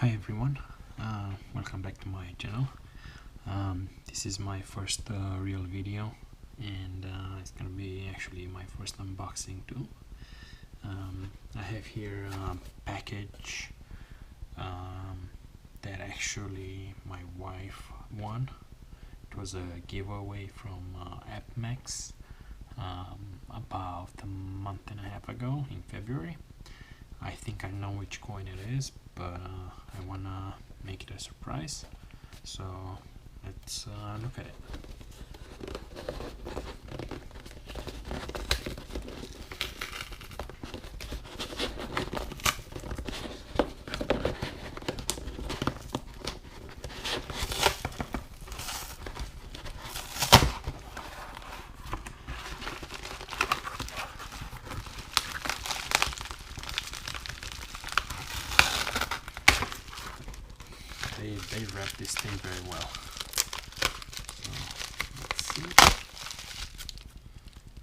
Hi everyone, welcome back to my channel. This is my first real video, and it's gonna be actually my first unboxing too. I have here a package that actually my wife won. It was a giveaway from apmex about a month and a half ago in February. I think I know which coin it is, but I wanna make it a surprise, so let's look at it. They wrap this thing very well. So let's see.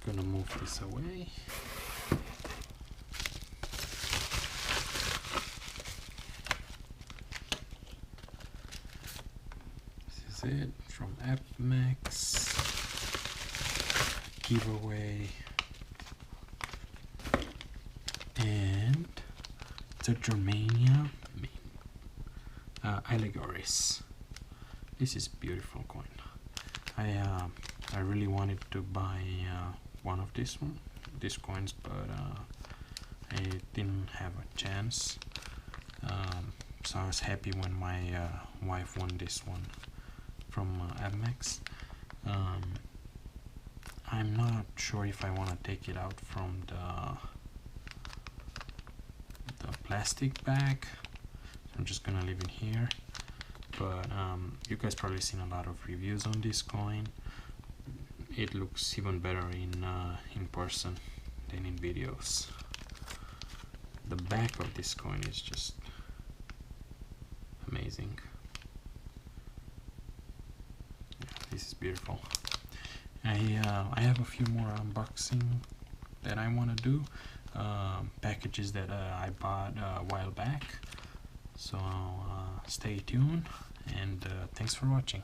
Gonna move this away. This is it from apmex giveaway, and it's a Germania allegories. This is beautiful coin. I really wanted to buy one of these coins, but I didn't have a chance. So I was happy when my wife won this one from apmex. I'm not sure if I want to take it out from the plastic bag. I'm just gonna leave it here, but you guys probably seen a lot of reviews on this coin. It looks even better in person than in videos. The back of this coin is just amazing. Yeah, this is beautiful. I have a few more unboxing that I want to do, packages that I bought a while back. So stay tuned, and thanks for watching.